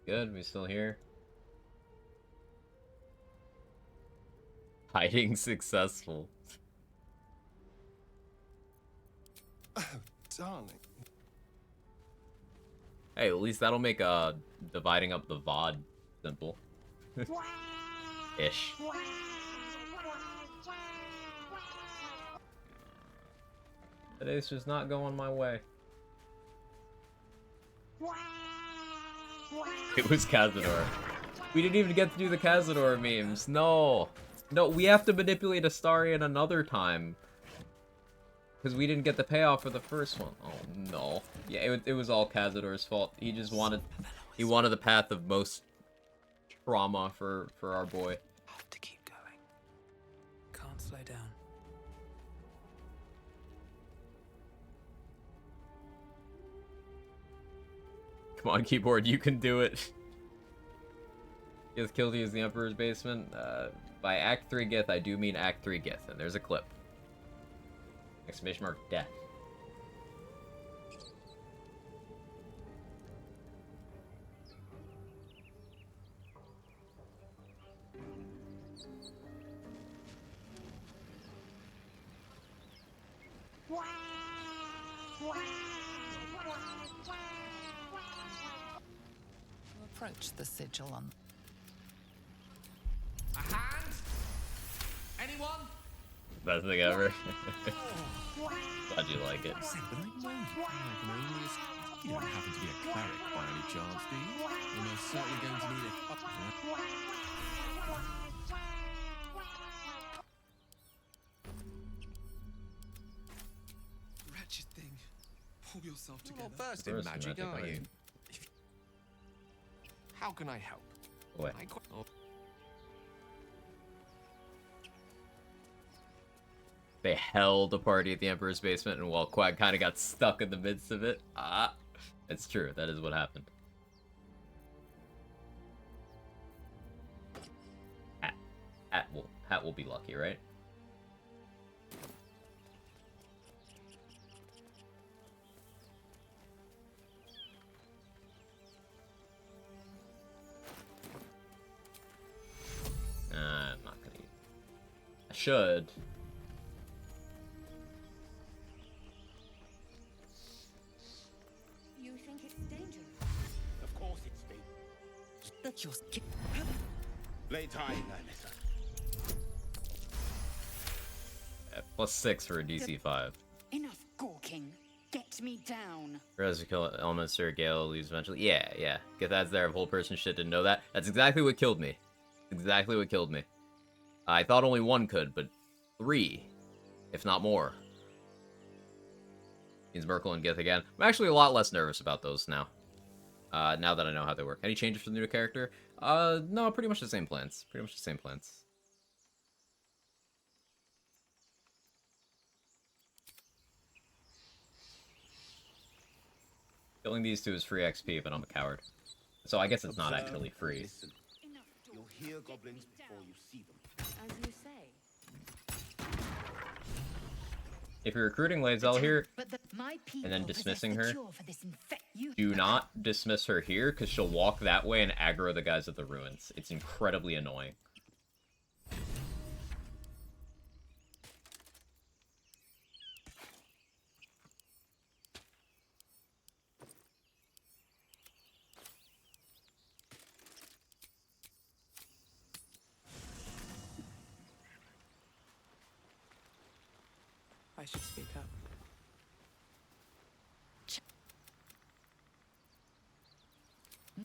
Good, we still here? Hiding successful. Oh, darling. Hey, at least that'll make dividing up the VOD simple. Ish. Today's just not going my way. It was Cazador. We didn't even get to do the Cazador memes. No. No, we have to manipulate Astarion another time. Because we didn't get the payoff for the first one. Oh, no. Yeah, it was all Cazador's fault. He just wanted... He wanted the path of most trauma for our boy. Have to keep going. Can't slow down. Come on, keyboard, you can do it. Gith killed you as the Emperor's basement. By Act 3 Gith, I do mean Act 3 Gith, and there's a clip. Exclamation mark, death. Approach the sigil on. A hand? Anyone? Best thing ever. Glad you like it. Say, but I know you don't happen to be a cleric by any chance, do you? You're most certainly going to need a... Wretched thing. Pull yourself together. You're not versed in magic, are you? How can I help? What? They held a party at the Emperor's basement, and while Quag kind of got stuck in the midst of it. It's true. That is what happened. Hat will be lucky, right? I'm not gonna. I should. You think it's dangerous? Of course it's dangerous. Let your skin. Lay tie, Nymissa. +6 for a DC 5. Enough gawking. Get me down. Res kill elements or Gale leaves eventually. Yeah. Get that's there. If whole person shit didn't know that. That's exactly what killed me. Exactly what killed me. I thought only one could, but 3, if not more. Means Merkel and Gith again. I'm actually a lot less nervous about those now. Now that I know how they work. Any changes for the new character? No, pretty much the same plans. Pretty much the same plans. Killing these two is free XP, but I'm a coward. So I guess it's not actually free. Listen. You'll hear goblins before you see them. As you say. If you're recruiting Lae'zel here, My and then dismissing possess her, the cure for this you do not dismiss her here, because she'll walk that way and aggro the guys at the ruins. It's incredibly annoying. I should speak up.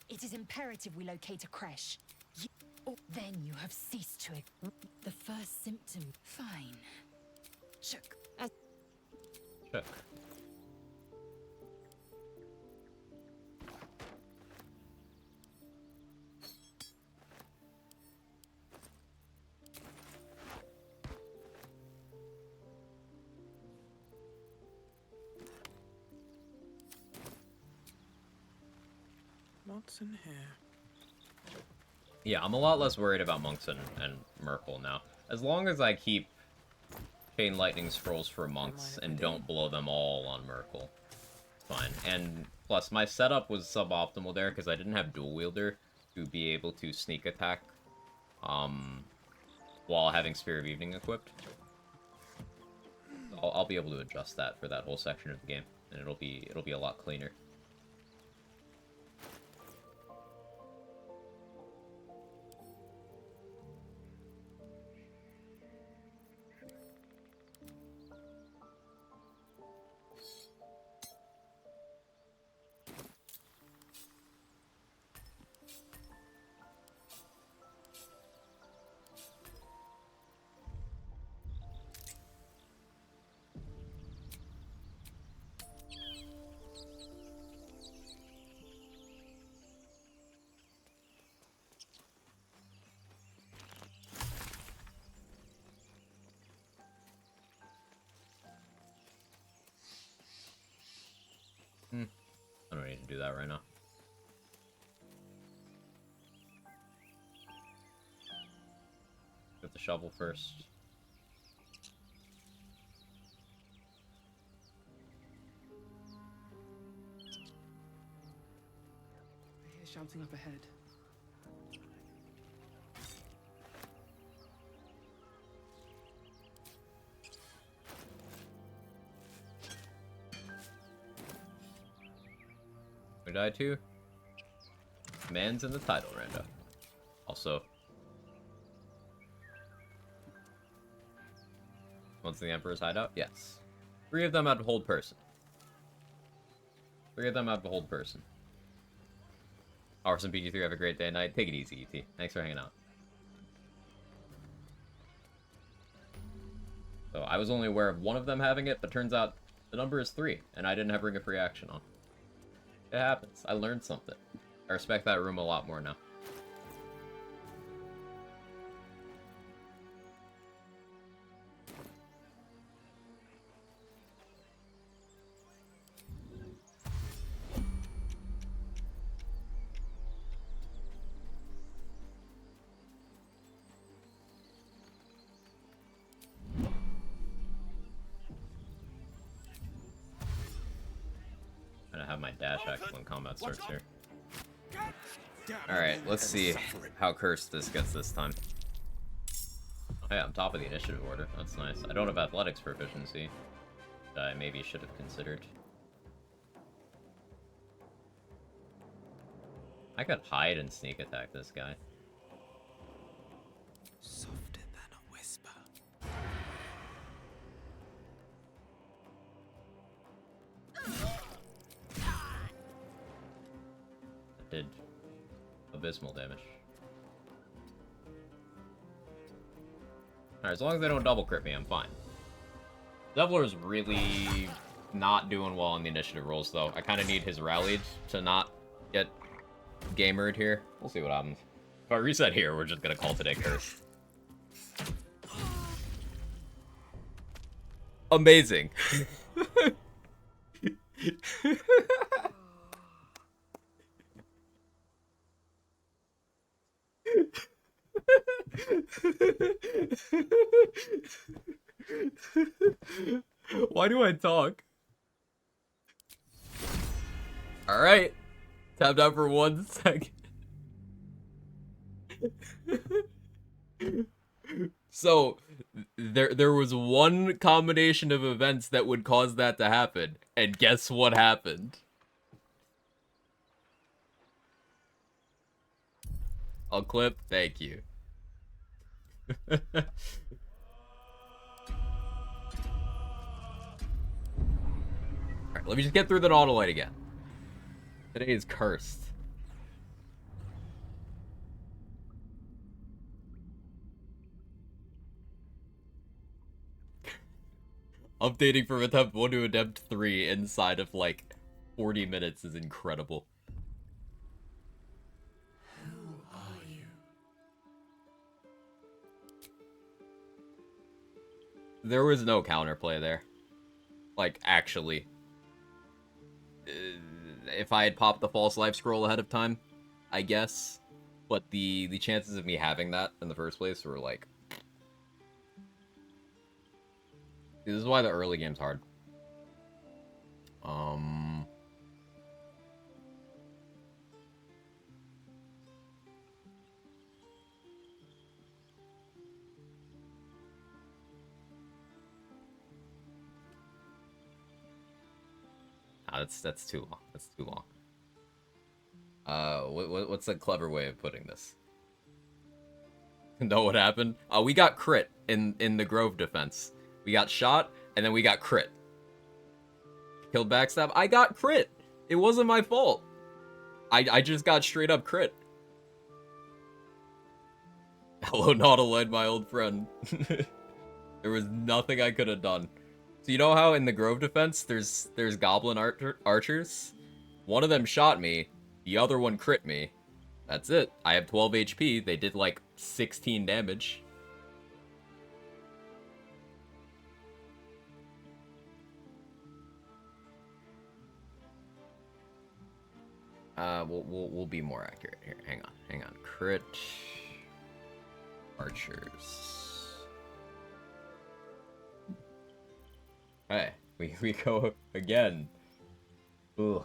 It is imperative we locate a creche. Then you have ceased to... The first symptom. Fine. Check. Check. What's in here? Yeah, I'm a lot less worried about monks and Merkel now. As long as I keep Chain Lightning Scrolls for monks and don't blow them all on Merkel. fine. And plus, my setup was suboptimal there because I didn't have dual wielder to be able to sneak attack, while having Spear of Evening equipped. I'll be able to adjust that for that whole section of the game, and it'll be a lot cleaner. I don't need to do that right now. Get the shovel first. I hear shouting up ahead. We died too. Man's in the title, Rando. Also, once the Emperor's hideout, yes. 3 of them have hold person. 3 of them have hold person. Hours and BG3, have a great day and night. Take it easy, ET. Thanks for hanging out. So I was only aware of 1 of them having it, but turns out the number is 3, and I didn't have Ring of Free Action on. It happens. I learned something. I respect that room a lot more now. Have my dash active when combat starts here. Alright, let's see how cursed this gets this time. Oh, hey, I'm top of the initiative order. That's nice. I don't have athletics proficiency, which I maybe should have considered. I could hide and sneak attack this guy. Softer than a whisper. Did abysmal damage. Alright, as long as they don't double crit me, I'm fine. Devler's really not doing well on the initiative rolls, though. I kind of need his rallied to not get gamered here. We'll see what happens. If I reset here, we're just gonna call today curse. Amazing. Why do I talk? Alright. Tapped out for 1 second. So, there was one combination of events that would cause that to happen. And guess what happened? I'll clip. Thank you. Alright, let me just get through the Nautolite again. Today is cursed. Updating from attempt 1 to attempt 3 inside of like 40 minutes is incredible. Who are you? There was no counterplay there. Like, actually. If I had popped the false life scroll ahead of time, I guess. But the chances of me having that in the first place were like... This is why the early game's hard. That's too long. That's too long. What's a clever way of putting this? Know what happened? We got crit in the Grove defense. We got shot, and then we got crit. Killed backstab. I got crit. It wasn't my fault. I just got straight up crit. Hello, Nautiloid, my old friend. There was nothing I could have done. So you know how in the Grove defense there's goblin archers? One of them shot me, the other one crit me. That's it. I have 12 HP. They did like 16 damage. We'll be more accurate here. Hang on. Crit archers. Hey, we go again. Ugh.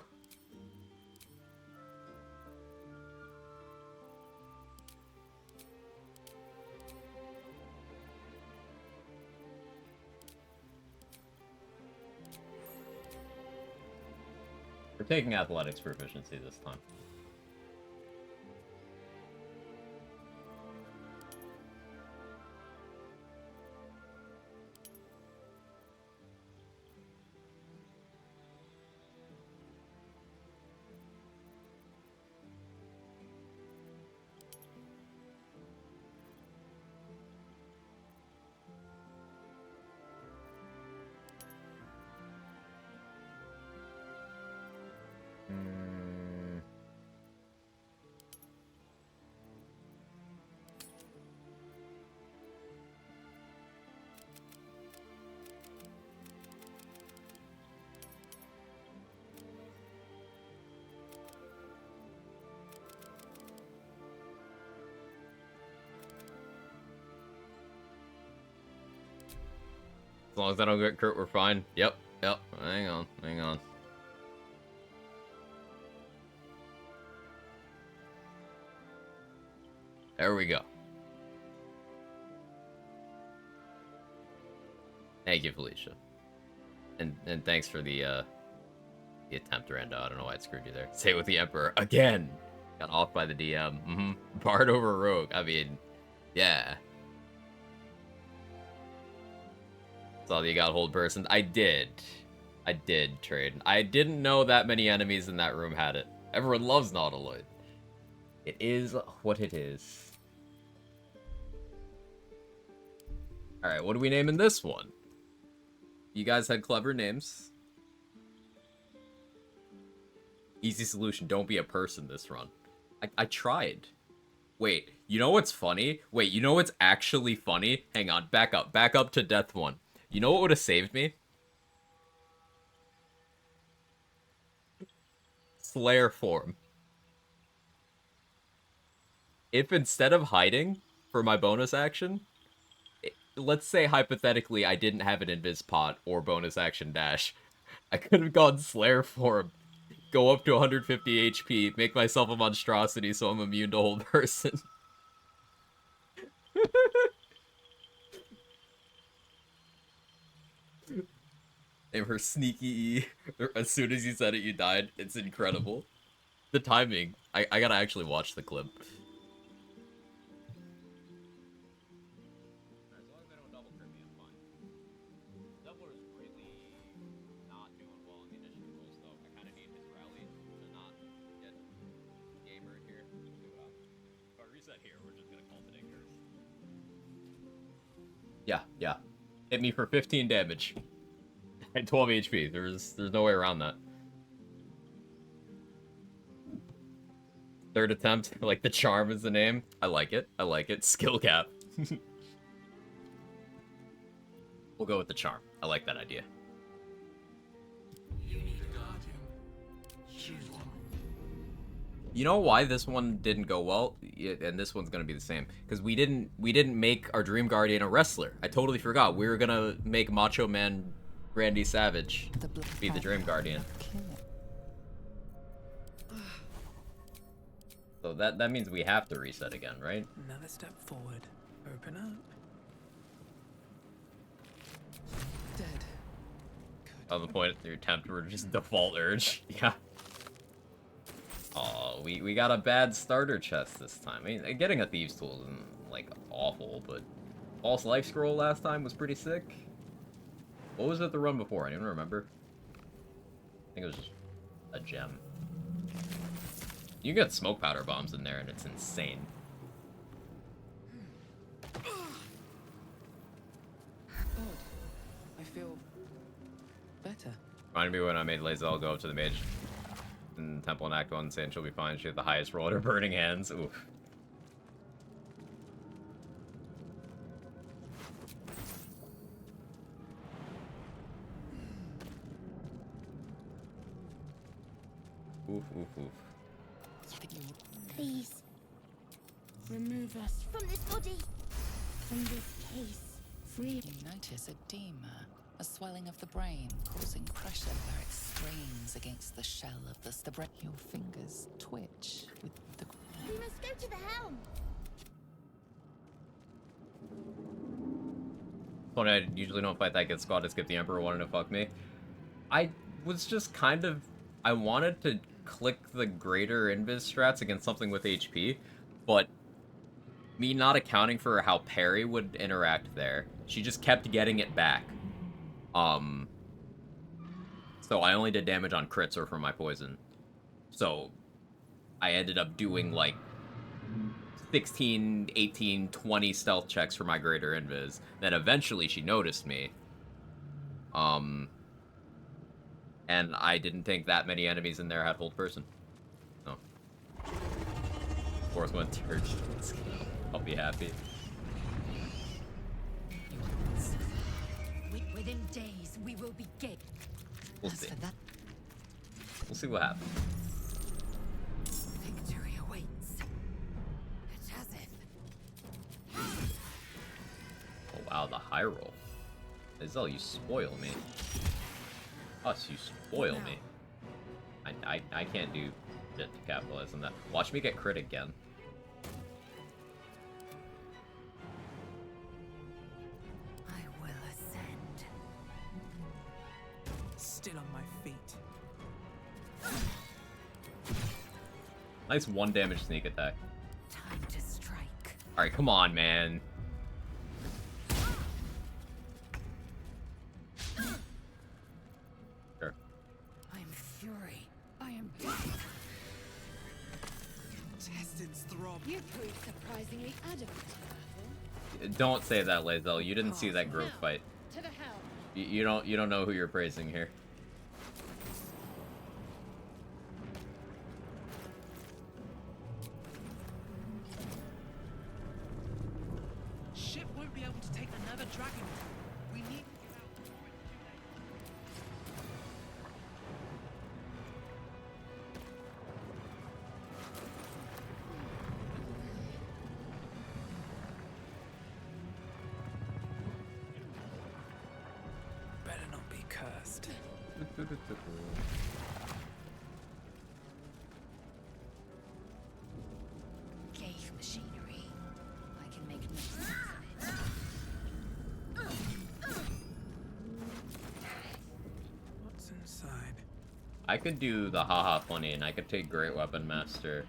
We're taking athletics proficiency this time. As long as I don't get crit, we're fine. Yep. Hang on. There we go. Thank you, Felicia. And thanks for the attempt, Rando. I don't know why I screwed you there. Say it with the Emperor again. Got off by the DM. Bard over Rogue. I mean, yeah. Saw that you got hold person. I did trade. I didn't know that many enemies in that room had it. Everyone loves Nautiloid. It is what it is. Alright, what are we naming this one? You guys had clever names. Easy solution, don't be a person this run. I tried. Wait, you know what's funny? Wait, you know what's actually funny? Hang on, back up to death one. You know what would have saved me? Slayer form. If instead of hiding for my bonus action, let's say hypothetically I didn't have an invis pot or bonus action dash, I could have gone Slayer form, go up to 150 HP, make myself a monstrosity so I'm immune to hold person. Name her Sneaky E. As soon as you said it, you died. It's incredible. The timing. I gotta actually watch the clip. As long as I don't double crit me, I'm fine. Doubler's really not doing well in the initiative rolls, though. I kind of need his rally to not get gamer here. If I reset here, we're just gonna cultivate curse. Yeah. Hit me for 15 damage. I had 12 HP. There's no way around that. Third attempt, like the charm is the name. I like it. Skill cap. We'll go with the charm. I like that idea. You need a guardian. Choose one. You know why this one didn't go well, and this one's gonna be the same, because we didn't make our Dream Guardian a wrestler. I totally forgot. We were gonna make Macho Man Randy Savage be the Dream Guardian. So that means we have to reset again, right? Another step forward. Open up. Dead. Good. On the point your attempt were just default urge. Yeah. Oh, we got a bad starter chest this time. I mean, getting a thieves tool isn't like awful, but false life scroll last time was pretty sick. What was it the run before? I don't even remember. I think it was just a gem. You can get smoke powder bombs in there, and it's insane. Odd. I feel better. Reminded me when I made Lae'zel go up to the mage in Temple in Act 1 saying she'll be fine. She had the highest roll at her burning hands. Oof. Oof, oof, oof. Please, remove us from this body, from this case. Free. You notice edema, a swelling of the brain, causing pressure where it strains against the shell of the brain. Your fingers twitch with the. We must go to the helm. Funny, I usually don't fight that good squad to skip the Emperor wanting to fuck me. I was just kind of... I wanted to click the greater invis strats against something with HP, but me not accounting for how parry would interact there, she just kept getting it back. So I only did damage on crits or from my poison. So I ended up doing like 16, 18, 20 stealth checks for my greater invis. Then eventually she noticed me. And I didn't think that many enemies in there had hold person. So. Fourth one, third. I'll be happy. Within days, we will be gay. We'll see. We'll see what happens. Victory awaits. It Oh wow, the high roll. Lae'zel, you spoil me. Us, you spoil me. I can't do shit to capitalize on that. Watch me get crit again. I will ascend. Still on my feet. Nice one damage sneak attack. Time to strike. Alright, come on, man. Sure. I am fury. I am death. Intestines throb. You proved surprisingly adamant. Don't say that, Lae'zel. You didn't see that growth fight. To the helm. You don't know who you're praising here. Ship won't be able to take another dragon. We need to get out before it's too late. Better not be cursed. Gay machinery. I can make no sense of it. What's inside? I could do the haha funny, and I could take Great Weapon Master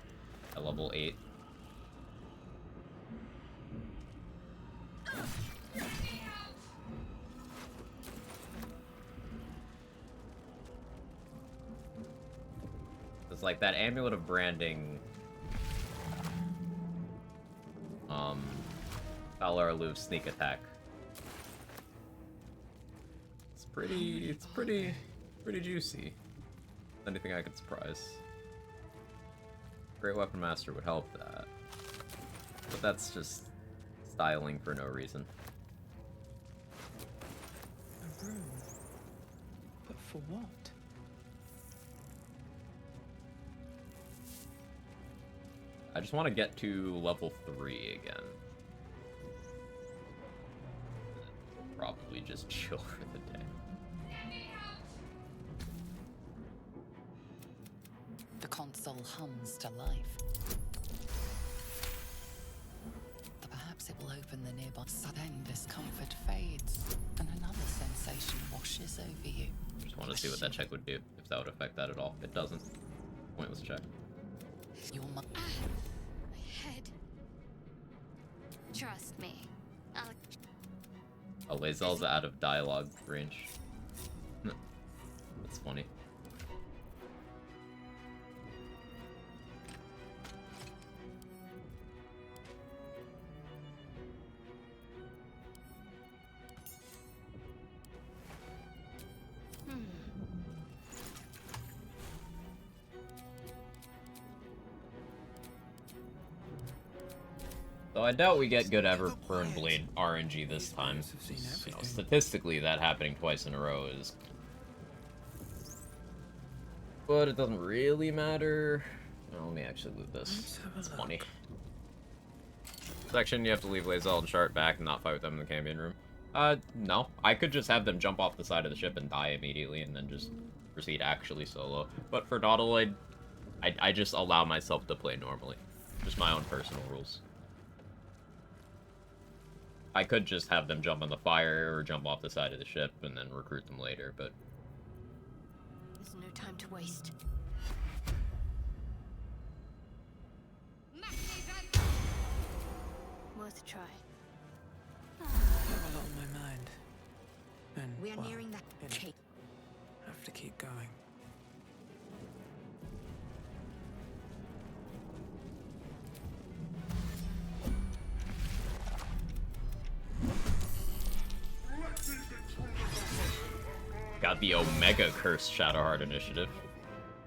at level 8. It's like that Amulet of Branding. Valar Aloof sneak attack. It's pretty juicy. Anything I could surprise. Great Weapon Master would help that. But that's just styling for no reason. A room. But for what? I just want to get to level 3 again. Probably just chill for the day. The console hums to life. Perhaps it will open the nearby. So then discomfort fades, and another sensation washes over you. Just want to see what that check would do, if that would affect that at all. It doesn't. Pointless check. Your mo- My head. Trust me. Oh, Lae'zel's out of dialogue range. That's funny. So I doubt we get good Everburn Blade RNG this time. You know, statistically, that happening twice in a row is... But it doesn't really matter. Oh, let me actually loot this. It's funny. Section, you have to leave Lae'zel and Shart back and not fight with them in the campaign room. No. I could just have them jump off the side of the ship and die immediately and then just proceed actually solo. But for Nautiloid, I just allow myself to play normally. Just my own personal rules. I could just have them jump on the fire or jump off the side of the ship and then recruit them later, but... There's no time to waste. Worth a try. I have a lot on my mind. And, We are well, nearing that you know, cape. have to keep going. Got the Omega Curse Shadowheart initiative.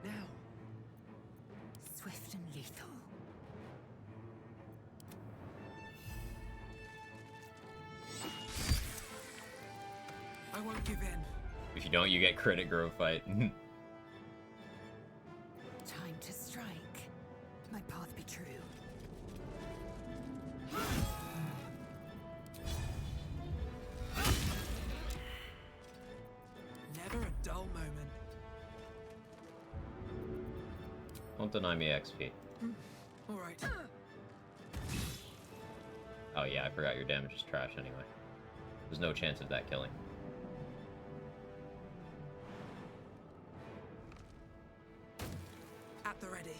Now, Swift and lethal. I won't give in. If you don't, you get crit at Grove Fight. Time to strike. My path be true. Never a dull moment. Don't deny me XP. All right. Oh yeah, I forgot your damage is trash anyway. There's no chance of that killing. At the ready.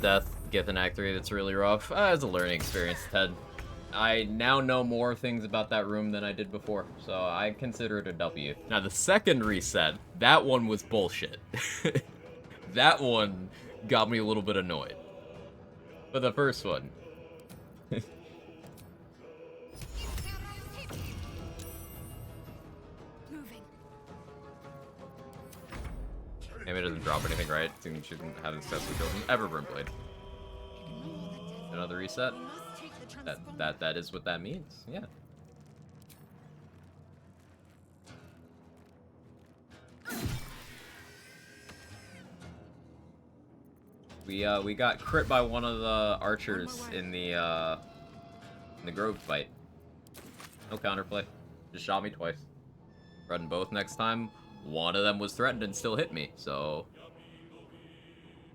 Death, Gith in Act 3, that's really rough. It's a learning experience, Ted. I now know more things about that room than I did before, so I consider it a W. Now, the second reset, that one was bullshit. That one got me a little bit annoyed. But the first one... Moving. Maybe it doesn't drop anything, right? Seems she didn't have successfully killed an Everburn Blade. Another reset? We must take the transponder. That is what that means, yeah. We got crit by one of the archers in the Grove fight. No counterplay. Just shot me twice. Run both next time. One of them was threatened and still hit me, so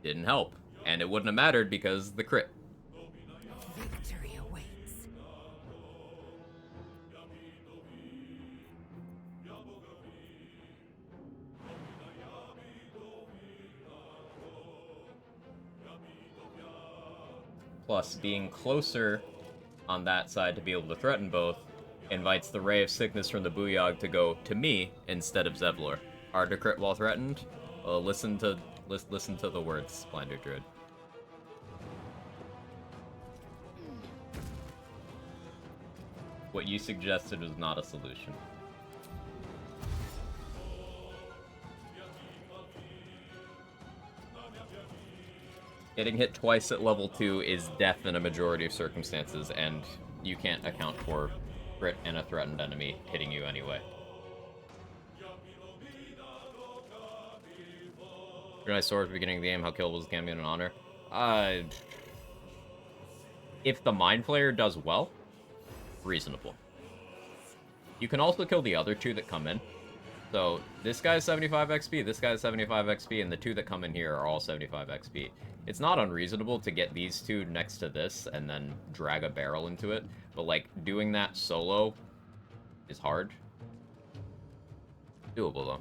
didn't help. And it wouldn't have mattered because the crit. Victory awaits. Plus, being closer on that side to be able to threaten both invites the Ray of Sickness from the Booyog to go to me instead of Zevlor. Hard to crit while threatened? Well, listen to the words, Splendor Druid. What you suggested was not a solution. Getting hit twice at level 2 is death in a majority of circumstances, and you can't account for crit and a threatened enemy hitting you anyway. Your nice sword at the beginning of the game, how killable was the Cambion in Honor? If the Mind Flayer does well, reasonable. You can also kill the other two that come in. So this guy's 75 XP, this guy's 75 XP, and the two that come in here are all 75 XP. It's not unreasonable to get these two next to this and then drag a barrel into it, but like doing that solo is hard. Doable though.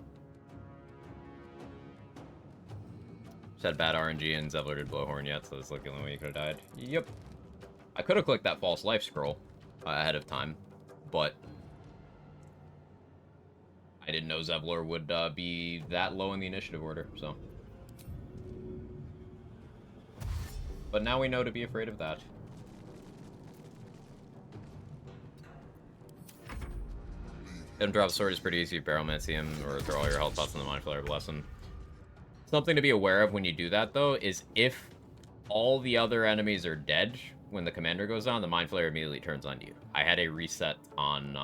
Just had bad RNG and Zevler did blowhorn yet, so this is like the only way you could have died. Yep. I could have clicked that false life scroll ahead of time, but I didn't know Zevlor would be that low in the initiative order, so. But now we know to be afraid of that. Him drop sword is pretty easy. Barrelman see him or throw all your health pots in the Mind Flayer lesson. Something to be aware of when you do that, though, is if all the other enemies are dead when the commander goes down, the Mind Flayer immediately turns on you. I had a reset on,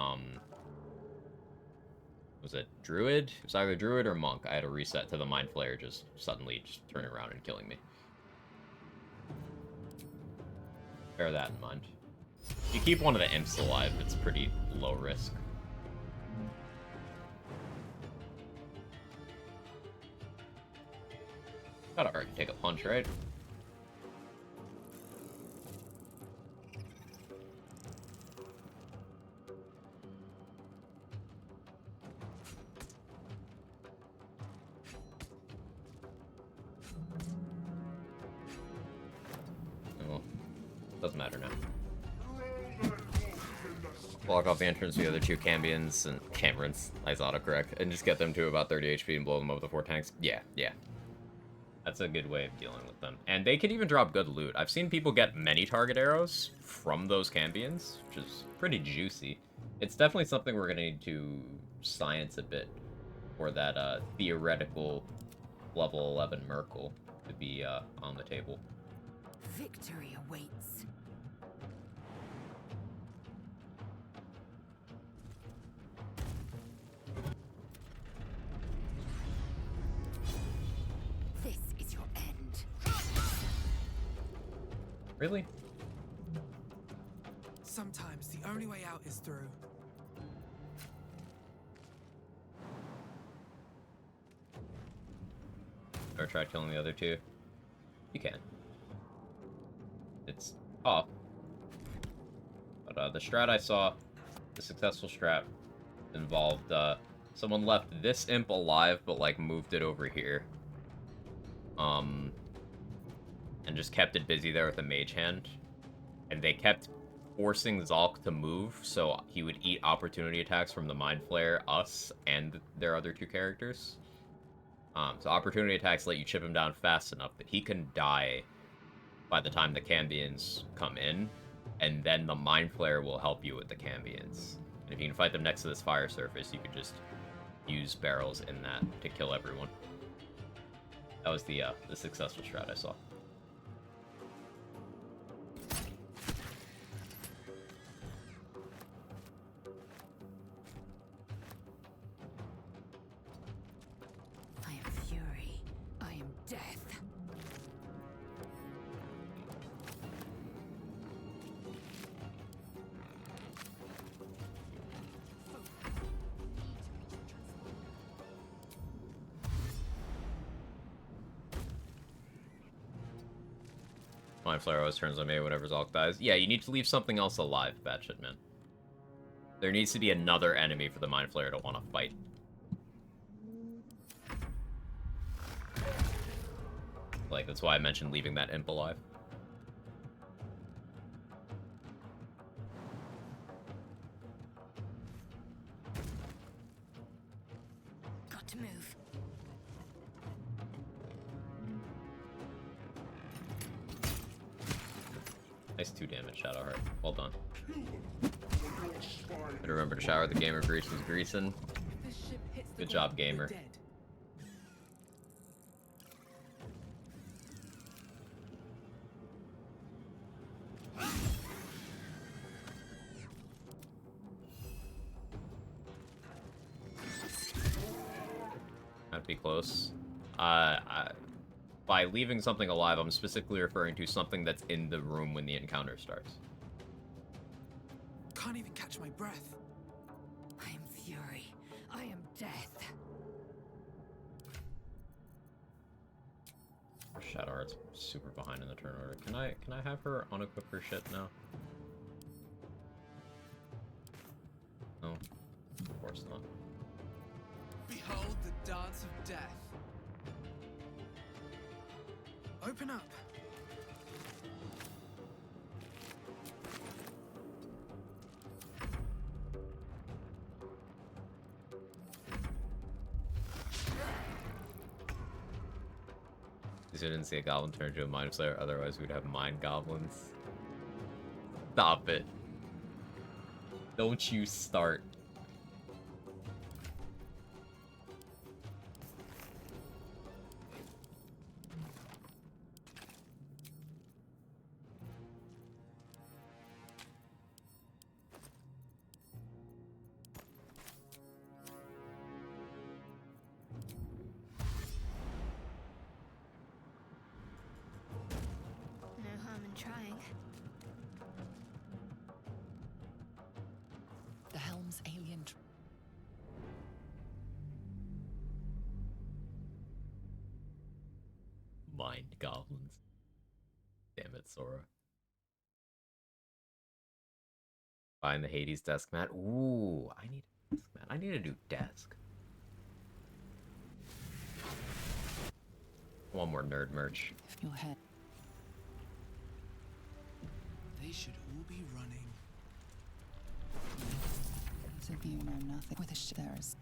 was it Druid? It was either Druid or Monk. I had a reset to the Mind Flayer just suddenly just turning around and killing me. Bear that in mind. If you keep one of the imps alive, it's pretty low risk. Gotta already take a punch, right? Well, doesn't matter now. Block off the entrance to the other two Cambions and Camerons, nice autocorrect, and just get them to about 30 HP and blow them up with the 4 tanks. Yeah. That's a good way of dealing with them. And they can even drop good loot. I've seen people get many target arrows from those Cambions, which is pretty juicy. It's definitely something we're going to need to science a bit for that theoretical level 11 Merkle to be on the table. Victory awaits. This is your end. Really? Sometimes the only way out is through. Or try killing the other two? You can. It's tough. But the strat I saw, the successful strat, involved someone left this imp alive, but like moved it over here. And just kept it busy there with a mage hand. And they kept forcing Zalk to move, so he would eat opportunity attacks from the Mind Flayer, us, and their other two characters. So opportunity attacks let you chip him down fast enough that he can die by the time the Cambions come in, and then the Mind Flayer will help you with the Cambions. And if you can fight them next to this fire surface, you can just use barrels in that to kill everyone. That was the successful strat I saw. I am fury. I am death. Mind Flayer always turns on me whenever Zalk dies. Yeah, you need to leave something else alive, Batshit Man. There needs to be another enemy for the Mind Flayer to want to fight. Like, that's why I mentioned leaving that imp alive. Got to move. Nice 2 damage, Shadowheart. Well done. Better remember to shower the gamer grease was greasing. This ship hits the Good job, ground, gamer. we're dead. That'd be close. By leaving something alive, I'm specifically referring to something that's in the room when the encounter starts. Can't even catch my breath. I am fury. I am death. Shadow Heart's super behind in the turn order. Can I have her unequip her shit now? No. Of course not. Behold the dance of death. Open up. Because we didn't see a goblin turn into a mind flayer, otherwise we'd have mind goblins. Stop it. Don't you start. No harm in trying. The helm's alien. Mind goblins. Damn it, Sora. Find the Hades desk mat. Ooh, I need a desk mat. I need a new desk. One more nerd merch. If your head. They should all be running. So you know nothing. With a there is.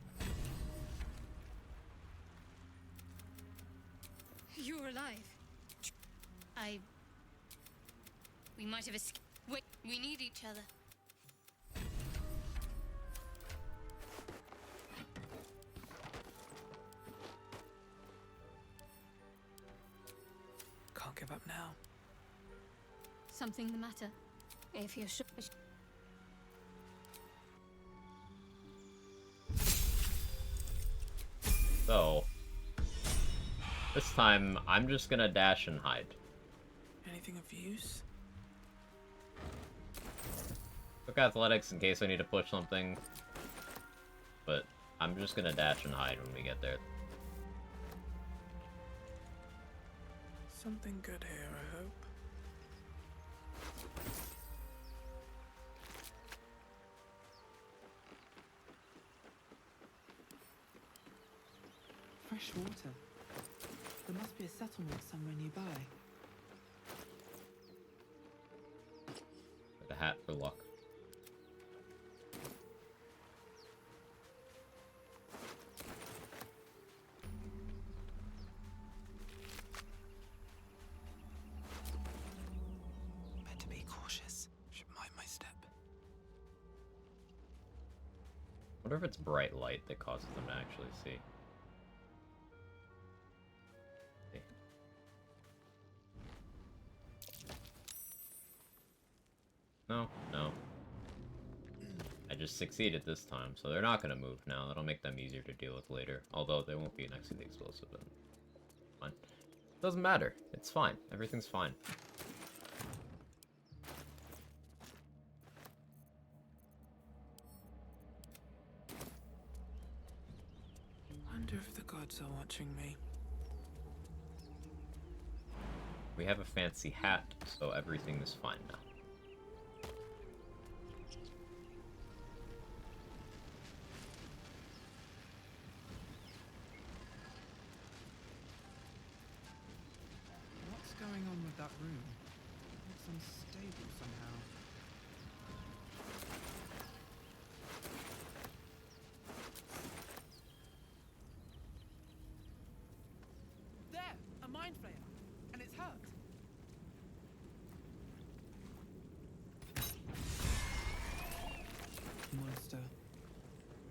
You're alive. We might have escaped. Wait, we need each other. Can't give up now. Something the matter? If you're sure. So, this time I'm just gonna dash and hide. Anything of use? Took athletics in case I need to push something, but I'm just gonna dash and hide when we get there. Something good here, I hope. Fresh water. There must be a settlement somewhere nearby. With a hat for luck. Better be cautious. Should mind my step. Wonder if it's bright light that causes them to actually see. No, no. I just succeeded this time, so they're not gonna move now. That'll make them easier to deal with later. Although they won't be next to the explosive, and fine. Doesn't matter. It's fine. Everything's fine. Wonder if the gods are watching me. We have a fancy hat, so everything is fine now. What's going on with that room? It's unstable somehow. There! A mind flayer! And it's hurt! Monster.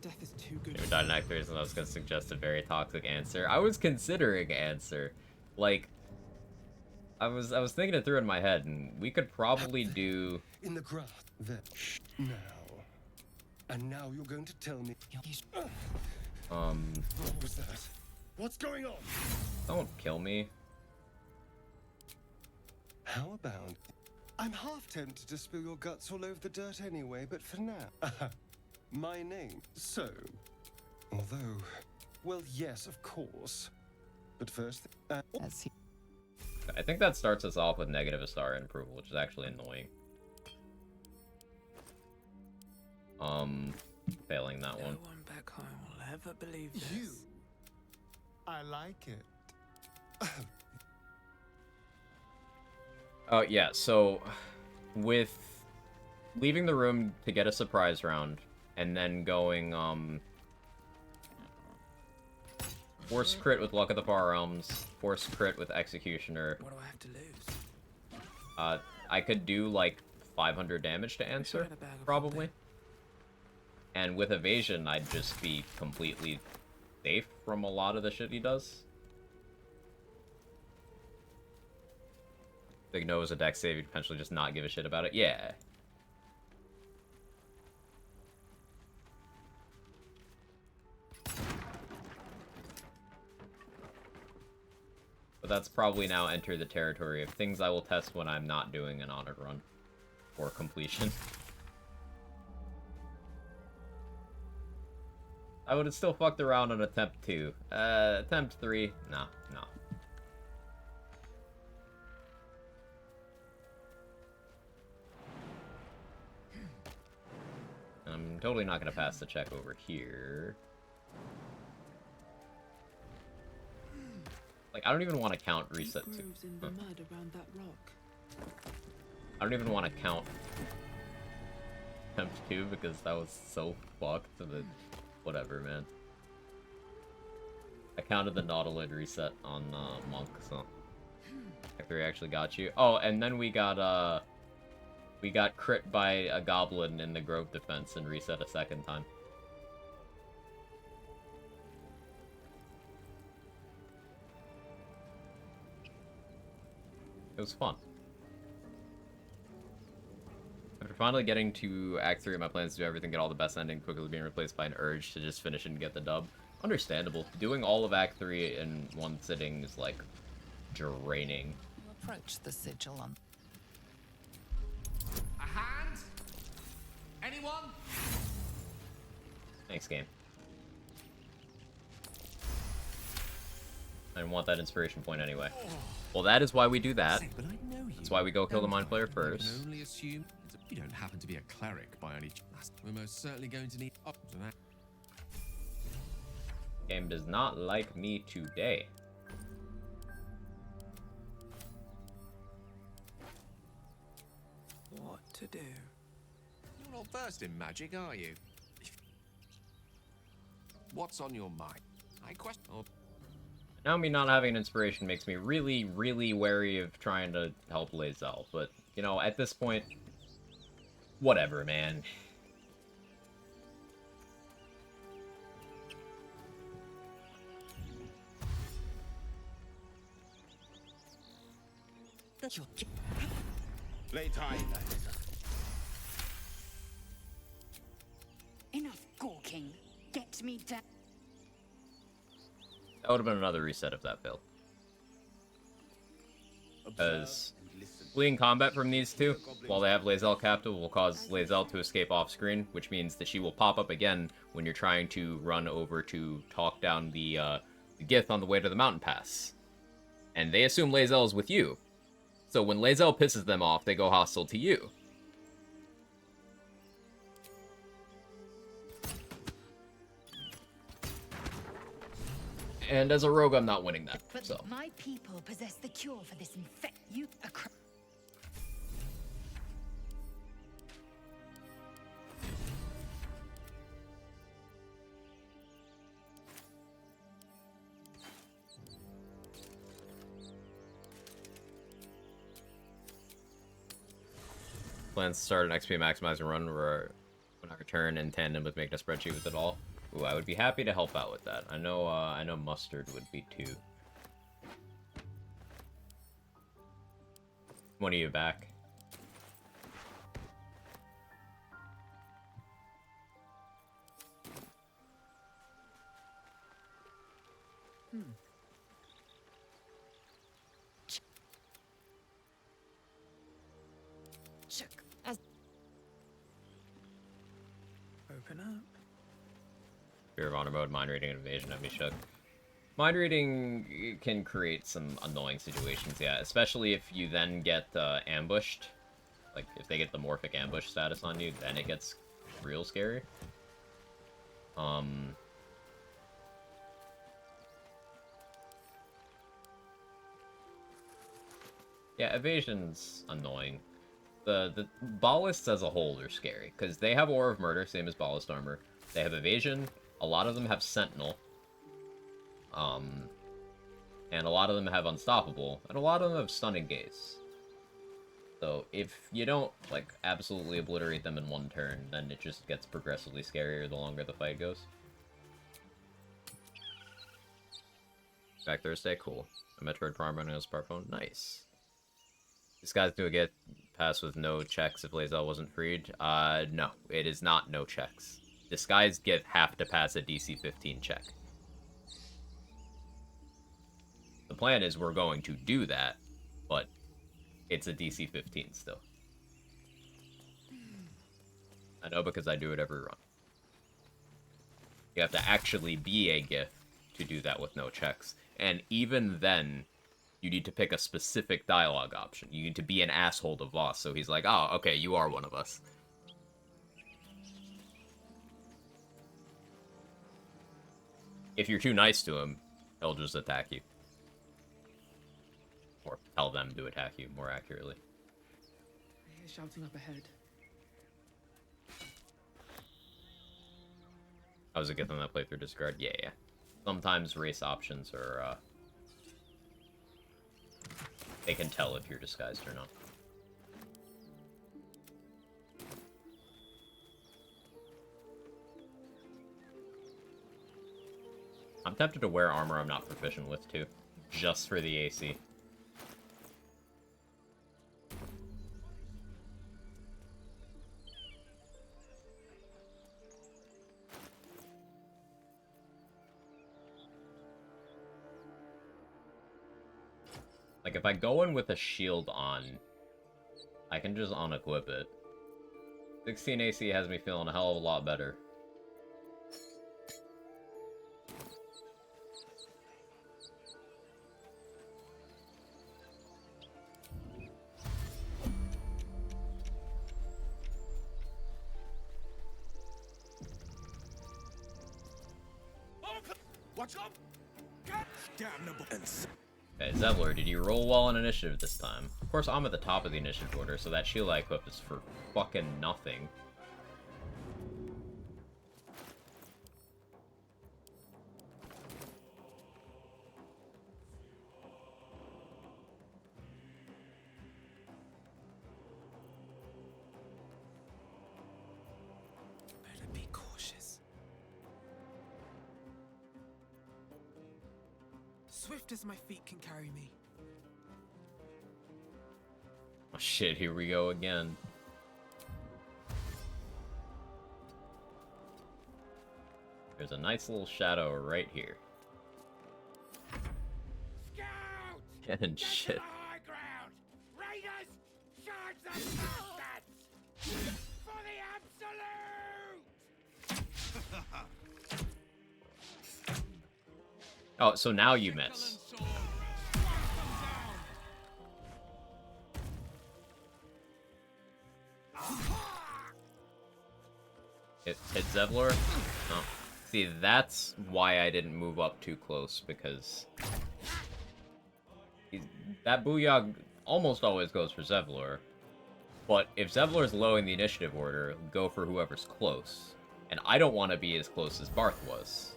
Death is too good. Never died in Act 3, and I was gonna suggest a very toxic answer. I was considering answer. Like, I was thinking it through in my head, and we could probably do... In the grass. There. Now. And now you're going to tell me. What was that? What's going on? Don't kill me. How about... I'm half tempted to spill your guts all over the dirt anyway, but for now... My name. So... Although, well, yes, of course. But first, As he I think that starts us off with negative Astarion approval, which is actually annoying. Failing that No one. one back home will ever believe this. you. I like it. Oh, yeah, so with leaving the room to get a surprise round and then going, force crit with Luck of the Far Realms, force crit with Executioner. What do I have to lose? I could do like 500 damage to answer, had a bag of probably. And with evasion, I'd just be completely safe from a lot of the shit he does. Big No is a dex save, you'd potentially just not give a shit about it. Yeah. But that's probably now entered the territory of things I will test when I'm not doing an honored run. Or completion. I would have still fucked around on attempt 2. Attempt 3, no. I'm totally not gonna pass the check over here. Like, I don't even want to count reset 2. Grooves in the mud around that rock. I don't even want to count attempt 2 because that was so fucked that whatever, man. I counted the Nautilid reset on Monk, so Act 3 actually got you. Oh, and then we got crit by a goblin in the Grove defense and reset a second time. It was fun. After finally getting to Act 3, my plans to do everything, get all the best ending, quickly being replaced by an urge to just finish it and get the dub. Understandable. Doing all of Act 3 in one sitting is, like, draining. you approach the sigil on A hand? Anyone? Thanks, game. I didn't want that inspiration point anyway. Well, that is why we do that. Say, but I know you. That's why we go kill the Mind Flayer I can first. only assume you don't happen to be a cleric by any chance. We're most certainly going to need up to that. Game does not like me today. What to do? You're not versed in magic, are you? What's on your mind? I question. Oh, Now me not having an inspiration makes me really, really wary of trying to help Lae'zel, but, you know, at this point, whatever, man. Enough gawking. Get me down. That would have been another reset if that failed. Because fleeing combat from these two, while they have Lae'zel captive, will cause Lae'zel to escape off-screen, which means that she will pop up again when you're trying to run over to talk down the Gith on the way to the mountain pass. And they assume Lae'zel is with you. So when Lae'zel pisses them off, they go hostile to you. And as a rogue, I'm not winning that, But so. my people possess the cure for this infect. You a Plans to start an XP maximizing run where when I return in tandem with making a spreadsheet with it all. Ooh, I would be happy to help out with that. I know Mustard would be too. When are you back? Shook. As Open up. Fear of Honor mode, mind reading, and evasion. I'd be shook. Mind reading can create some annoying situations, yeah. Especially if you then get ambushed. Like, if they get the Morphic ambush status on you, then it gets real scary. Yeah, evasion's annoying. The ballists as a whole are scary, because they have Aura of Murder, same as ballist armor. They have evasion, a lot of them have Sentinel. And a lot of them have Unstoppable, and a lot of them have Stunning Gaze. So if you don't, like, absolutely obliterate them in one turn, then it just gets progressively scarier the longer the fight goes. Back Thursday, cool. A Metroid Prime running on his smartphone, nice. This guy's gonna get passed with no checks if Lae'zel wasn't freed. No, it is not no checks. This guy's have to pass a DC 15 check. The plan is we're going to do that, but it's a DC 15 still. I know because I do it every run. You have to actually be a Gith to do that with no checks. And even then, you need to pick a specific dialogue option. You need to be an asshole to Voss, so he's like, oh, okay, you are one of us. If you're too nice to him, he'll just attack you. Or tell them to attack you, more accurately. I hear shouting up ahead. I was a Gith on that playthrough discard? Yeah. Sometimes race options are, they can tell if you're disguised or not. I'm tempted to wear armor I'm not proficient with, too. Just for the AC. Like, if I go in with a shield on, I can just unequip it. 16 AC has me feeling a hell of a lot better. Watch up! God damn the buttons! Okay, Zevlor, did you roll well on initiative this time? Of course, I'm at the top of the initiative order, so that shield I equip is for fucking nothing. Better be cautious. Swift as my feet can carry me. Oh shit, here we go again. There's a nice little shadow right here. Scout! And shit. High ground! Raiders! Charge the bastards! For the absolute! Oh, so now you miss. It hit Zevlor? Oh. See, that's why I didn't move up too close, because that Booyah almost always goes for Zevlor. But if Zevlor's low in the initiative order, go for whoever's close. And I don't want to be as close as Barth was.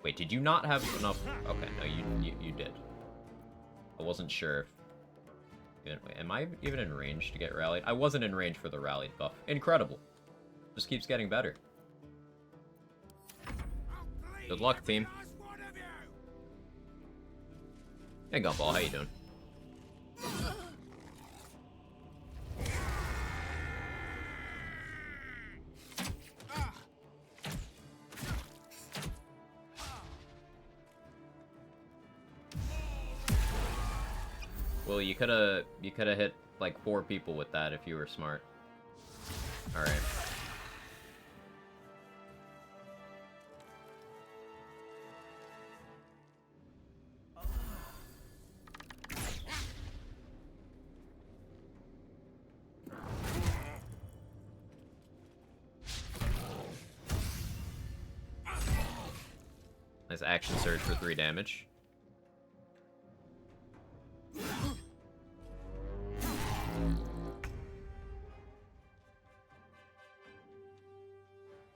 Wait, did you not have enough? Okay, no, you did. I wasn't sure if... Wait, am I even in range to get rallied? I wasn't in range for the rallied buff. Incredible. Just keeps getting better. Good luck, team. Hey, Gumball, how you doing? Well, you coulda hit like 4 people with that if you were smart. Alright. Nice action surge for 3 damage.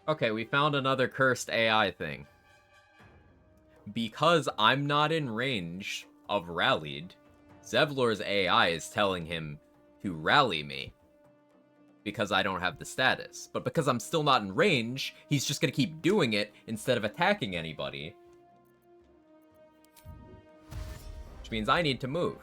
Okay, we found another cursed AI thing. Because I'm not in range of rallied, Zevlor's AI is telling him to rally me. Because I don't have the status. But because I'm still not in range, he's just gonna keep doing it instead of attacking anybody. Which means I need to move.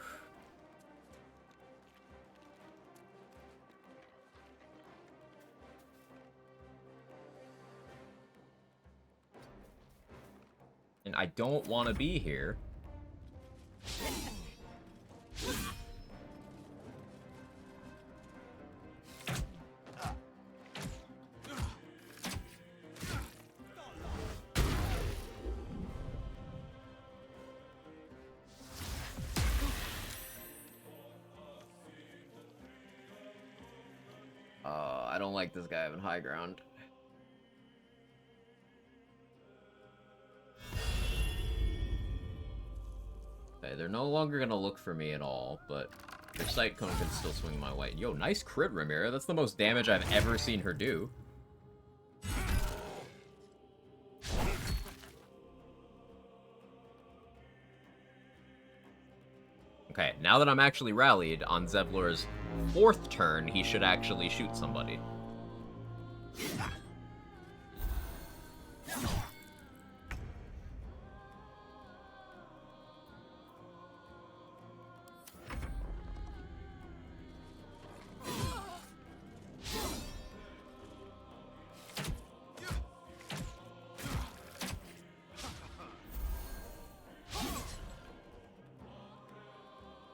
And I don't want to be here. I don't like this guy having high ground. Okay, they're no longer gonna look for me at all, but their sight cone can still swing my way. Yo, nice crit, Ramira. That's the most damage I've ever seen her do. Okay, now that I'm actually rallied, on Zevlor's 4th turn, he should actually shoot somebody.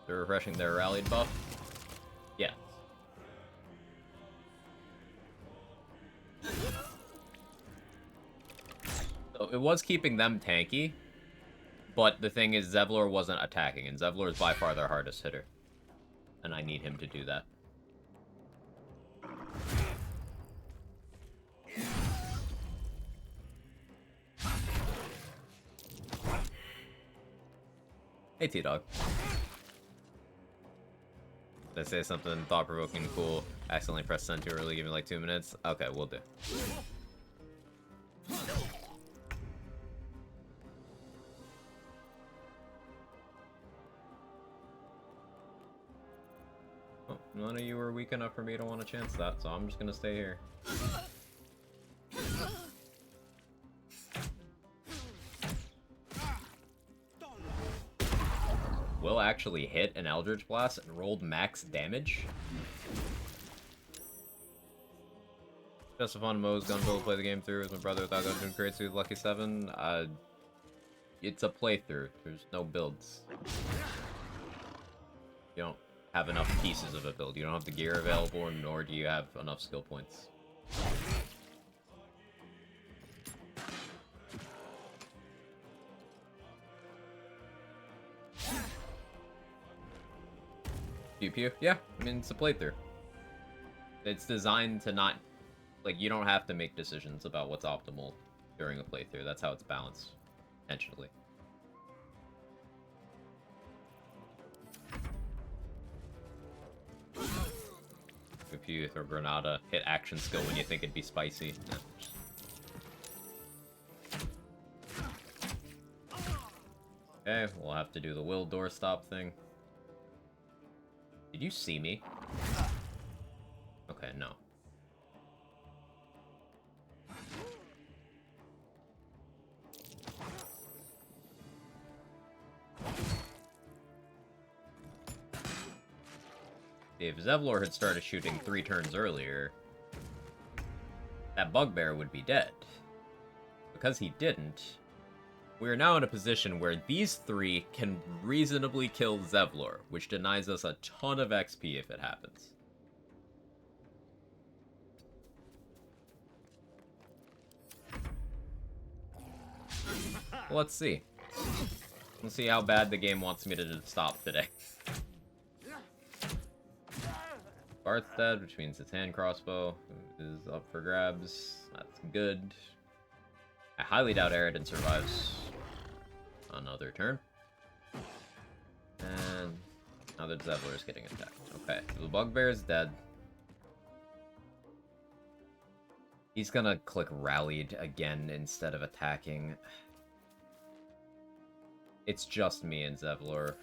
They're refreshing their rallied buff? Yeah. So it was keeping them tanky, but the thing is Zevlor wasn't attacking, and Zevlor is by far their hardest hitter. And I need him to do that. Hey, T-Dog. Did I say something thought-provoking cool? Accidentally pressed send too early, give me like 2 minutes? Okay, we'll do. Oh, none of you were weak enough for me to want to chance that, so I'm just gonna stay here. Will actually hit an Eldritch Blast and rolled max damage. Just a fun Moe's gun build, play the game through with my brother without going to grade with Lucky 7. It's a playthrough. There's no builds. You don't have enough pieces of a build. You don't have the gear available, nor do you have enough skill points. Pew pew. Yeah, I mean, it's a playthrough. It's designed to not... Like, you don't have to make decisions about what's optimal during a playthrough. That's how it's balanced. Intentionally. Pew pew, throw Granada. Hit action skill when you think it'd be spicy. Yeah. Okay, we'll have to do the will doorstop thing. Did you see me? Okay, no. If Zevlor had started shooting 3 turns earlier, that bugbear would be dead. Because he didn't, We are now in a position where these three can reasonably kill Zevlor, which denies us a ton of XP if it happens. Let's see. Let's see how bad the game wants me to stop today. Bart's dead, which means his hand crossbow is up for grabs. That's good. I highly doubt Aridin survives another turn. And now that Zevlor is getting attacked. Okay, the Bugbear is dead. He's gonna click Rallied again instead of attacking. It's just me and Zevlor.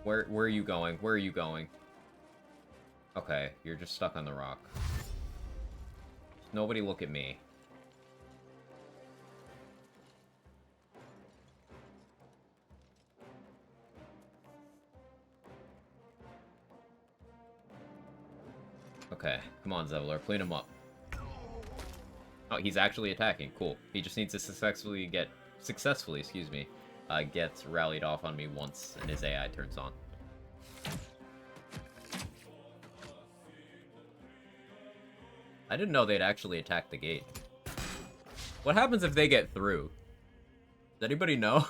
Where are you going? Where are you going? Okay, you're just stuck on the rock. Nobody look at me. Okay, come on, Zevlor, clean him up. Oh, he's actually attacking. Cool. He just needs to successfully, excuse me, gets rallied off on me once, and his AI turns on. I didn't know they'd actually attack the gate. What happens if they get through? Does anybody know?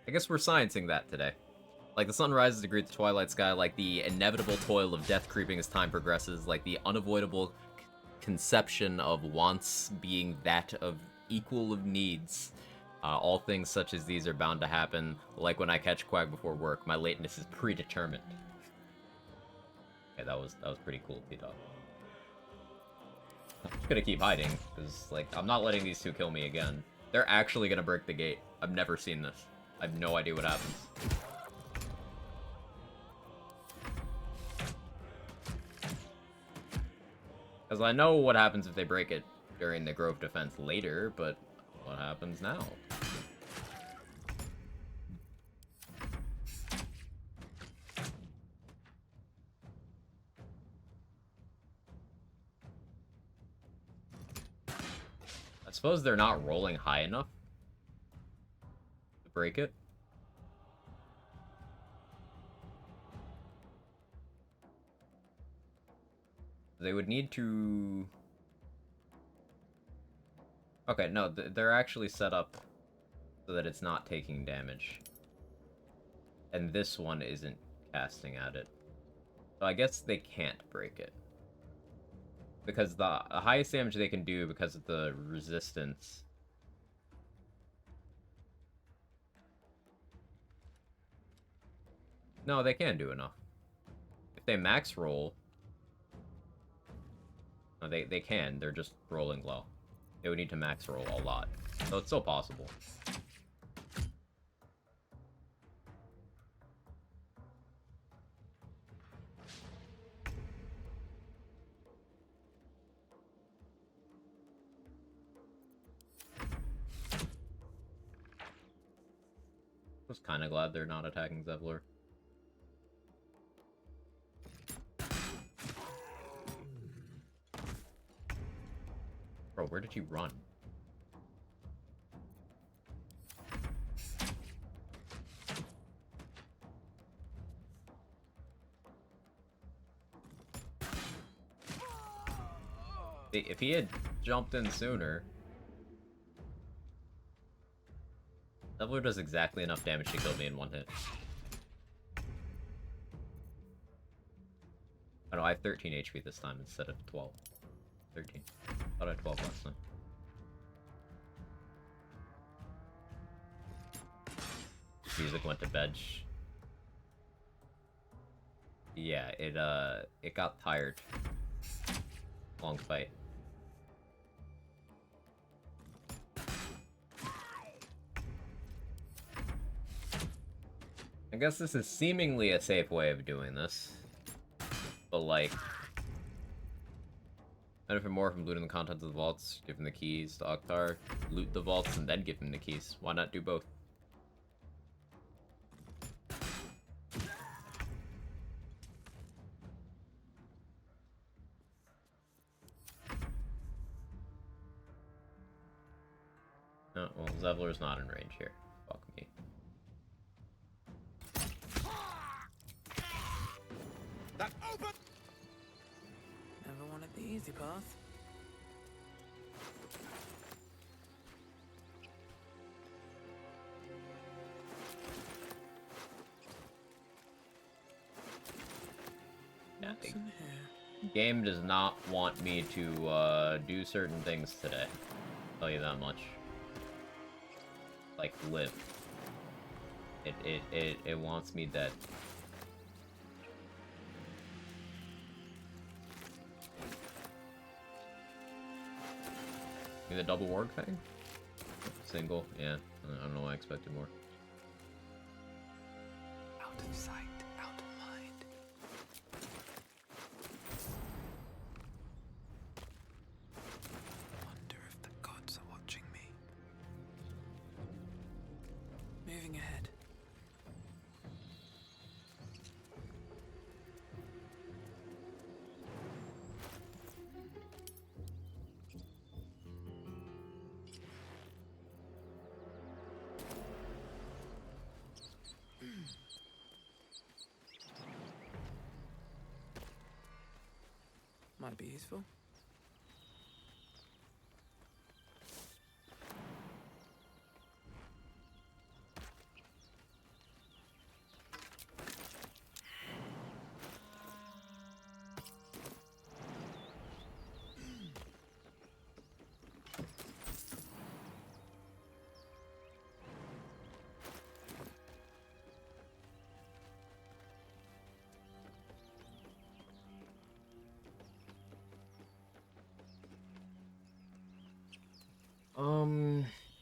I guess we're sciencing that today. Like, the sun rises to greet the twilight sky, like the inevitable toil of death creeping as time progresses, like the unavoidable conception of wants being that of equal of needs. All things such as these are bound to happen, like when I catch Quag before work, my lateness is predetermined. Okay, that was pretty cool, T-Dog. I'm just gonna keep hiding, because, like, I'm not letting these two kill me again. They're actually gonna break the gate. I've never seen this. I have no idea what happens. Because I know what happens if they break it during the Grove defense later, but what happens now? I suppose they're not rolling high enough to break it. They would need to... Okay, no, they're actually set up so that it's not taking damage. And this one isn't casting at it. So I guess they can't break it. Because the highest damage they can do because of the resistance... No, they can do enough. If they max roll... No, they can, they're just rolling low. They would need to max roll a lot. So it's still possible. I was kind of glad they're not attacking Zevlor. Bro, where did you run? If he had jumped in sooner... Zevlor does exactly enough damage to kill me in one hit. Oh no, I have 13 HP this time instead of 12. 13. Thought I had 12 last time. Music went to bed. Yeah, it got tired. Long fight. I guess this is seemingly a safe way of doing this. But like... Benefit more from looting the contents of the vaults, give him the keys to Oktar, loot the vaults, and then give him the keys. Why not do both? Oh, well, Zevlor's not in range here. Fuck me. That open. Never wanted the easy path. Yeah, What's in here? game does not want me to do certain things today. I'll tell you that much. Like live. It wants me dead. The double warg thing? Single? Yeah. I don't know why I expected more. Out of sight, out of mind. Wonder if the gods are watching me. Moving ahead. Might be useful.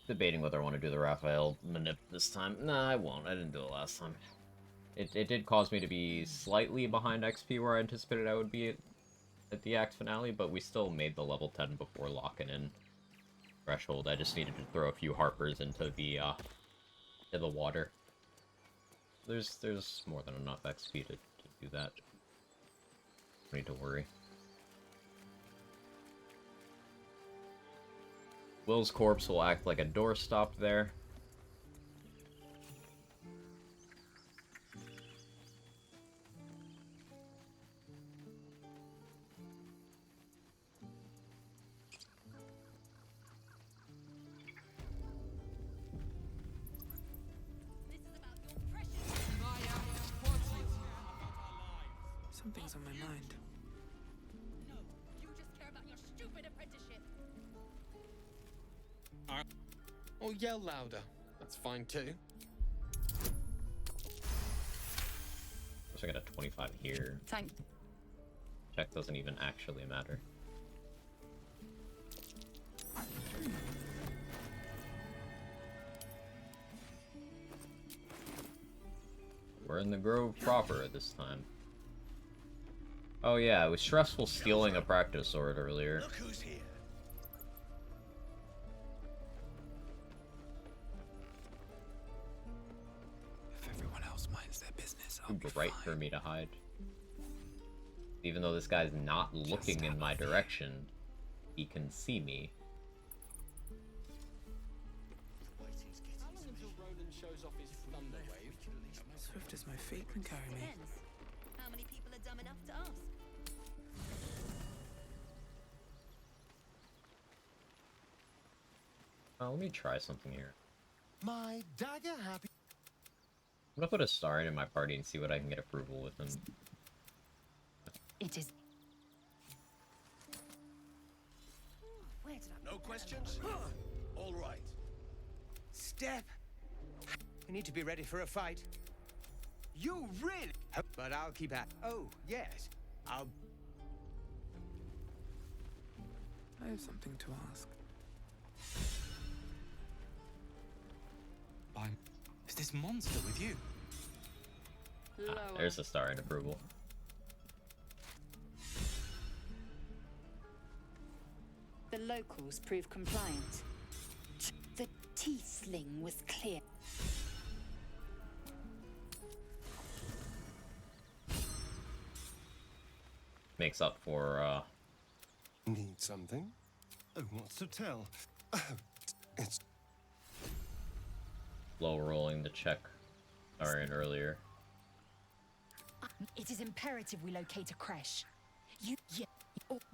Debating whether I want to do the Raphael manip this time. Nah, I won't. I didn't do it last time. It did cause me to be slightly behind XP where I anticipated I would be at the act finale, but we still made the level 10 before locking in threshold. I just needed to throw a few harpers into the water. There's more than enough XP to do that. No need to worry. Will's corpse will act like a doorstop there. Something's on my mind. No, you just care about your stupid apprenticeship. Or yell louder. That's fine too. I got a 25 here. Thank. Check doesn't even actually matter. We're in the Grove proper this time. Oh yeah, it was stressful stealing a practice sword earlier. Look who's here. If everyone else minds their business, I'll Too be bright fine. for me to hide. Even though this guy's not looking in my direction, he can see me. How long until Roland shows off his thunder wave? Swift as my feet can carry me. Depends. How many people are dumb enough to ask? Let me try something here. My dagger happy. I'm gonna put a star in my party and see what I can get approval with him. It is. Where did I? No questions. All right. Step. You need to be ready for a fight. You really? But I'll keep at. Oh yes, I'll. I have something to ask. Is this monster with you? There's a star in approval. locals prove compliant. The tiefling was clear. Makes up for, Need something? Oh, what's to tell? Oh, it's low rolling the check Arian earlier. It is imperative we locate a creche.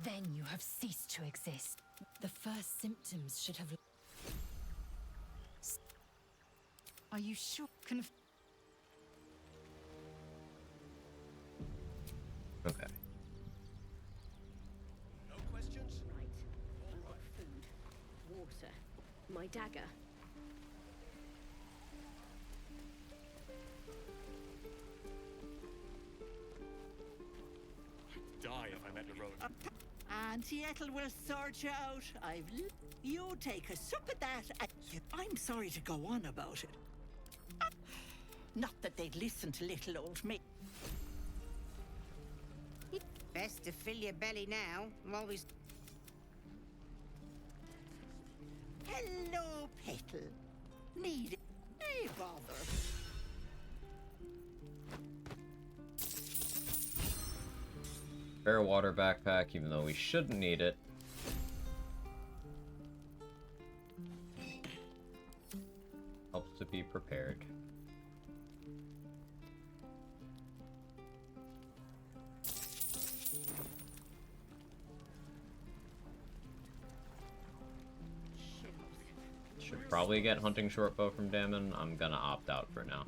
Then you have ceased to exist. The first symptoms should have... Are you sure? Okay. No questions? Right. I've got food, water, my dagger. Die if I met the road. Auntie Ethel will sort you out. You take a sup at that. I'm sorry to go on about it. Not that they'd listen to little old me. Best to fill your belly now. I'm always... Hello, Petal. Need it? Hey, bother. Fair water backpack, even though we shouldn't need it. Helps to be prepared. Should probably get hunting shortbow from Damon. I'm gonna opt out for now.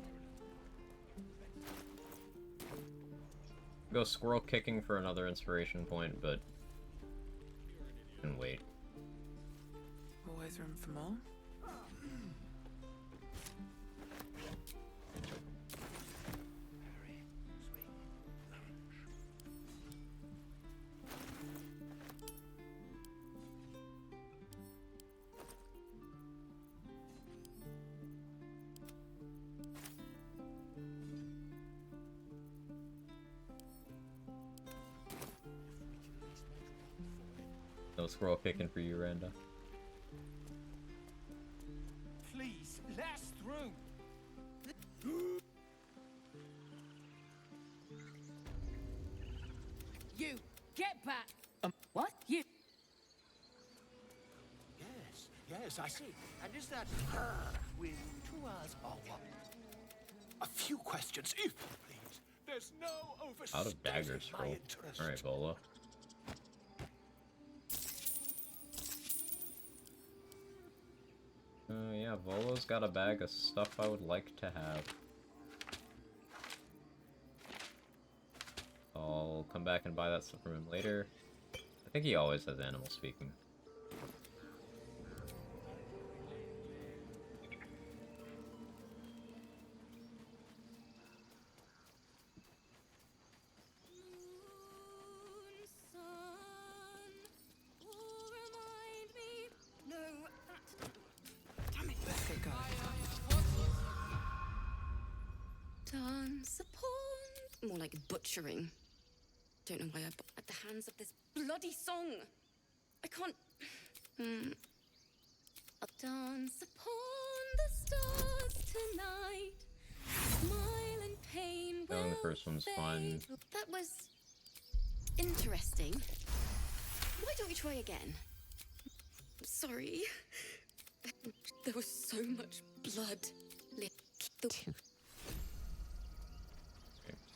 Go squirrel kicking for another inspiration point, but can wait. Always room for more. No squirrel kicking for you, Randa. Please, last through. You, get back! What? You... Yes, I see. And is that her with 2 hours or what? A few questions, if you please. There's no overstating Out of daggers, my bro. interest. Alright, Volo. Yeah, Volo's got a bag of stuff I would like to have. I'll come back and buy that stuff from him later. I think he always has animal speaking. Dance upon... More like butchering. Don't know why I... At the hands of this bloody song. I can't... Dance upon the stars tonight. Smile and pain will Oh, the first one's fine. That was... interesting. Why don't we try again? Sorry. There was so much blood.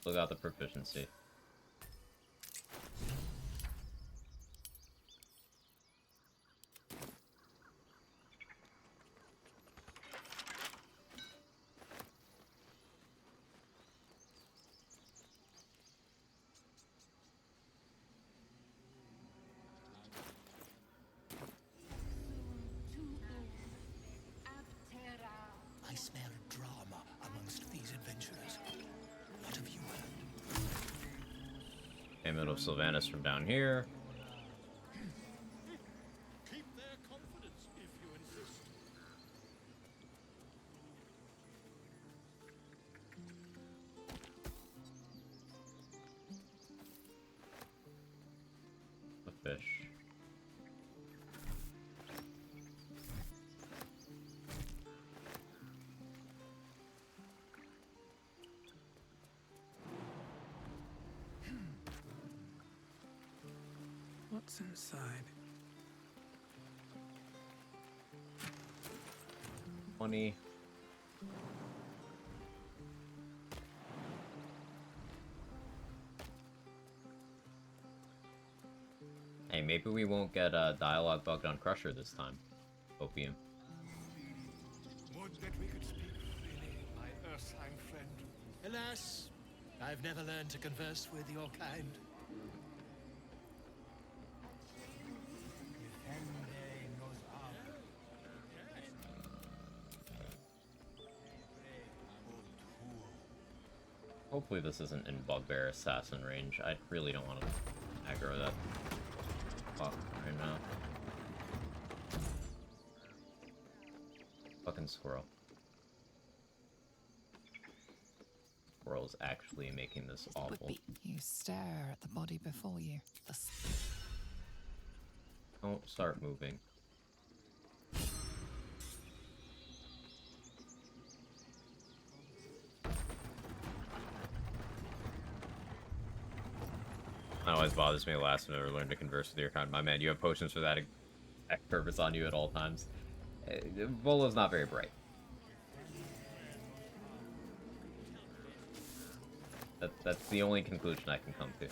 Still got the proficiency. I smell drama amongst these adventurers. What have you heard? Payment of Sylvanas from down here. Keep their confidence if you insist. The fish. What's inside? 20. Hey, maybe we won't get a dialogue bugged on Crusher this time. Opium. Would that we could speak freely, my Ursine friend. Alas, I've never learned to converse with your kind. Hopefully this isn't in Bugbear Assassin range. I really don't want to aggro that fuck right now. Fucking squirrel. Squirrel is actually making this awful. You stare at the body before you. Don't start moving. That always bothers me last minute or learn to converse with your kind. My man, you have potions for that exact purpose on you at all times. Volo's not very bright. That's the only conclusion I can come to.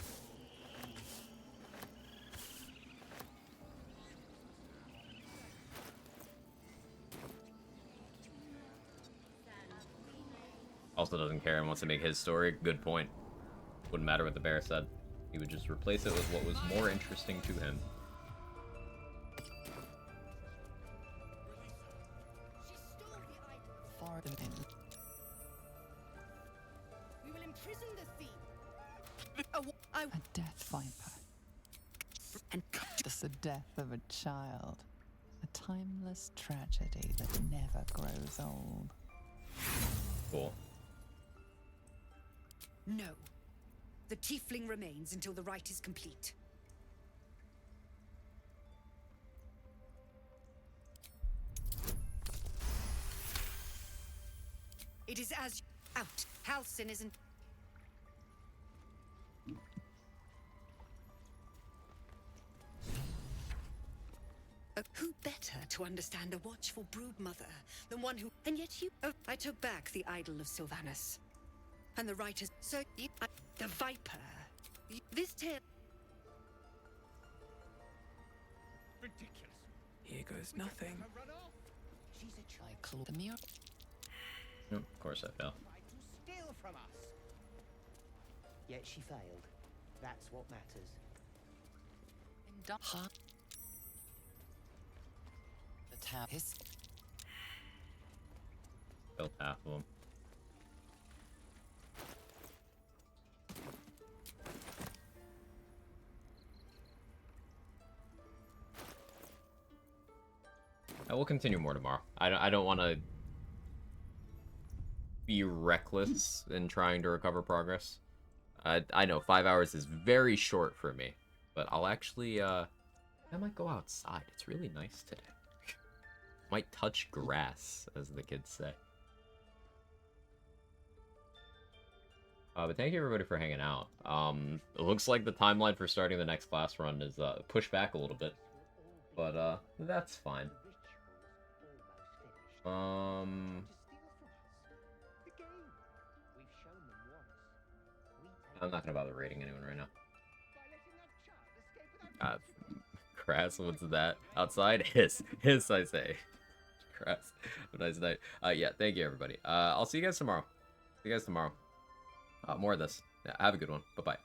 Also doesn't care and wants to make his story. Good point. Wouldn't matter what the bear said. He would just replace it with what was more interesting to him. We will imprison the thief. A death viper. And the death of a child. A timeless tragedy that never grows old. Cool. No. The tiefling remains until the rite is complete. It is as out. Halcyon isn't. Who better to understand a watchful brood mother than one who. And yet you. Oh, I took back the idol of Sylvanus. And the writers. So. The Viper. This tale. Ridiculous. Here goes nothing. She's a child. I claw the mirror. Nope, of course I fail. Tried to steal from us. Yet she failed. That's what matters. Huh? The tap his. Killed half of them. I will continue more tomorrow. I don't want to be reckless in trying to recover progress. I know 5 hours is very short for me, but I'll actually I might go outside. It's really nice today. Might touch grass, as the kids say. But thank you everybody for hanging out. It looks like the timeline for starting the next class run is pushed back a little bit, but that's fine. I'm not gonna bother rating anyone right now. Crass, what's that? Outside? Hiss, I say. Crass, have a nice night. Yeah, thank you everybody. I'll see you guys tomorrow. More of this. Yeah, have a good one. Bye-bye.